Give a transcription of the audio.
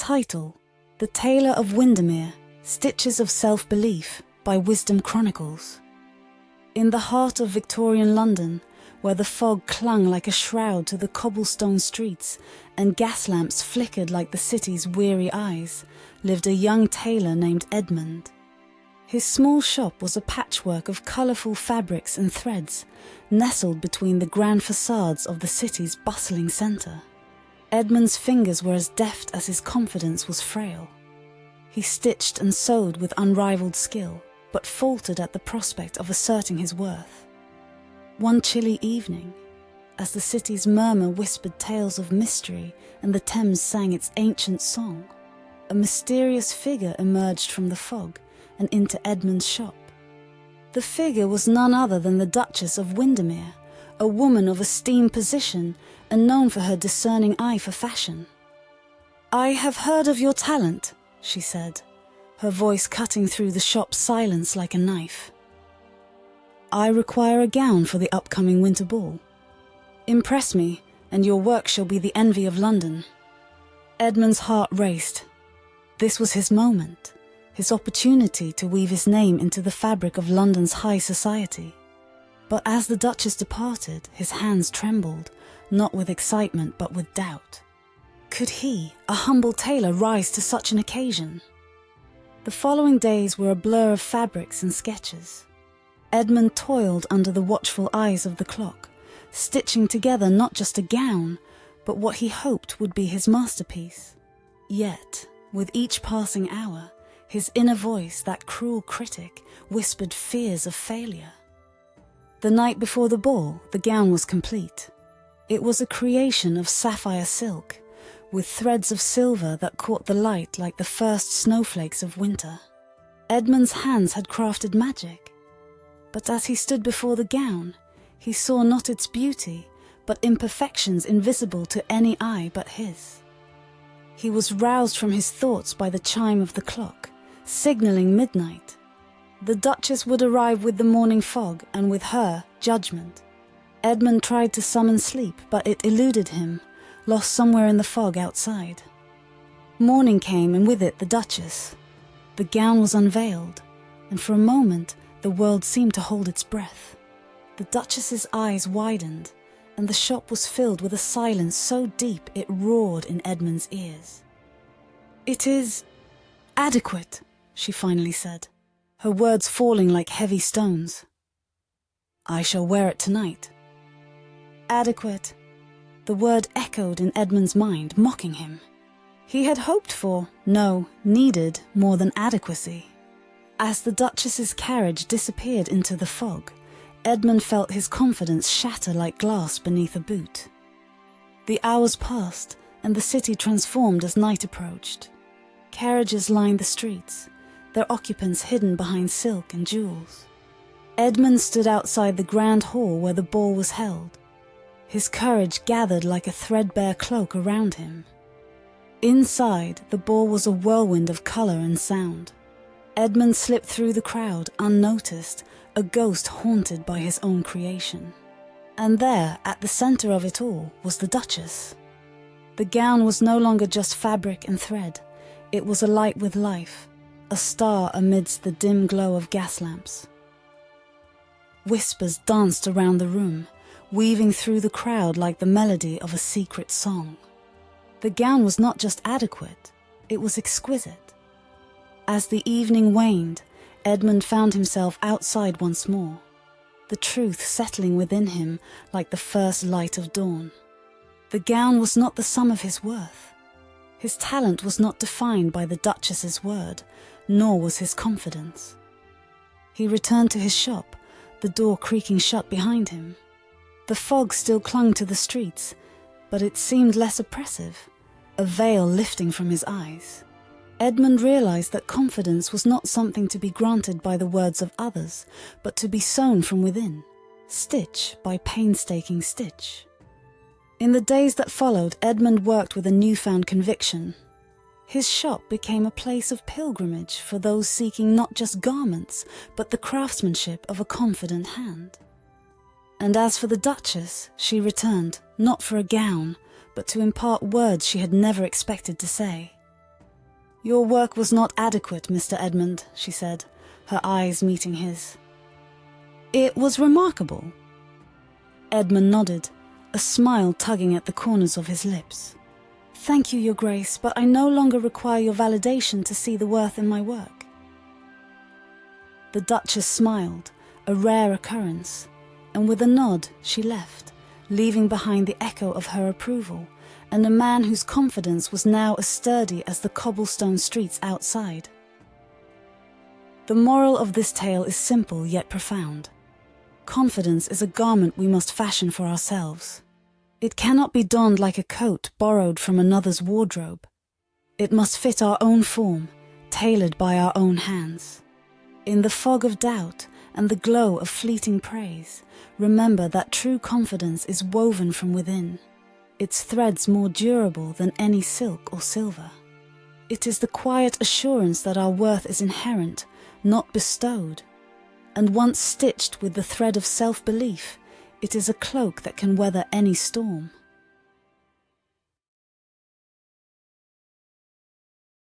Title: The Tailor of Windermere, Stitches of Self-Belief by Wisdom Chronicles. In the heart of Victorian London, where the fog clung like a shroud to the cobblestone streets and gas lamps flickered like the city's weary eyes, lived a young tailor named Edmund. His small shop was a patchwork of colourful fabrics and threads, nestled between the grand facades of the city's bustling centre. Edmund's fingers were as deft as his confidence was frail. He stitched and sewed with unrivalled skill, but faltered at the prospect of asserting his worth. One chilly evening, as the city's murmur whispered tales of mystery and the Thames sang its ancient song, a mysterious figure emerged from the fog and into Edmund's shop. The figure was none other than the Duchess of Windermere, a woman of esteemed position and known for her discerning eye for fashion. "I have heard of your talent," she said, her voice cutting through the shop's silence like a knife. "I require a gown for the upcoming winter ball. Impress me, and your work shall be the envy of London." Edmund's heart raced. This was his moment, his opportunity to weave his name into the fabric of London's high society. But as the Duchess departed, his hands trembled, not with excitement but with doubt. Could he, a humble tailor, rise to such an occasion? The following days were a blur of fabrics and sketches. Edmund toiled under the watchful eyes of the clock, stitching together not just a gown, but what he hoped would be his masterpiece. Yet, with each passing hour, his inner voice, that cruel critic, whispered fears of failure. The night before the ball, the gown was complete. It was a creation of sapphire silk, with threads of silver that caught the light like the first snowflakes of winter. Edmund's hands had crafted magic. But as he stood before the gown, he saw not its beauty, but imperfections invisible to any eye but his. He was roused from his thoughts by the chime of the clock, signalling midnight. The Duchess would arrive with the morning fog, and with her, judgment. Edmund tried to summon sleep, but it eluded him, lost somewhere in the fog outside. Morning came, and with it the Duchess. The gown was unveiled, and for a moment the world seemed to hold its breath. The Duchess's eyes widened, and the shop was filled with a silence so deep it roared in Edmund's ears. "It is adequate," she finally said, her words falling like heavy stones. "I shall wear it tonight." Adequate. The word echoed in Edmund's mind, mocking him. He had hoped for, no, needed more than adequacy. As the Duchess's carriage disappeared into the fog, Edmund felt his confidence shatter like glass beneath a boot. The hours passed, and the city transformed as night approached. Carriages lined the streets, their occupants hidden behind silk and jewels. Edmund stood outside the grand hall where the ball was held. His courage gathered like a threadbare cloak around him. Inside, the ball was a whirlwind of colour and sound. Edmund slipped through the crowd, unnoticed, a ghost haunted by his own creation. And there, at the centre of it all, was the Duchess. The gown was no longer just fabric and thread. It was alight with life, a star amidst the dim glow of gas lamps. Whispers danced around the room, weaving through the crowd like the melody of a secret song. The gown was not just adequate, it was exquisite. As the evening waned, Edmund found himself outside once more, the truth settling within him like the first light of dawn. The gown was not the sum of his worth. His talent was not defined by the Duchess's word, nor was his confidence. He returned to his shop, the door creaking shut behind him. The fog still clung to the streets, but it seemed less oppressive, a veil lifting from his eyes. Edmund realized that confidence was not something to be granted by the words of others, but to be sown from within, stitch by painstaking stitch. In the days that followed, Edmund worked with a newfound conviction. His shop became a place of pilgrimage for those seeking not just garments, but the craftsmanship of a confident hand. And as for the Duchess, she returned, not for a gown, but to impart words she had never expected to say. "Your work was not adequate, Mr. Edmund," she said, her eyes meeting his. "It was remarkable." Edmund nodded, a smile tugging at the corners of his lips. "Thank you, Your Grace, but I no longer require your validation to see the worth in my work." The Duchess smiled, a rare occurrence, and with a nod she left, leaving behind the echo of her approval, and a man whose confidence was now as sturdy as the cobblestone streets outside. The moral of this tale is simple yet profound. Confidence is a garment we must fashion for ourselves. It cannot be donned like a coat borrowed from another's wardrobe. It must fit our own form, tailored by our own hands. In the fog of doubt and the glow of fleeting praise, remember that true confidence is woven from within, its threads more durable than any silk or silver. It is the quiet assurance that our worth is inherent, not bestowed, and once stitched with the thread of self-belief, it is a cloak that can weather any storm.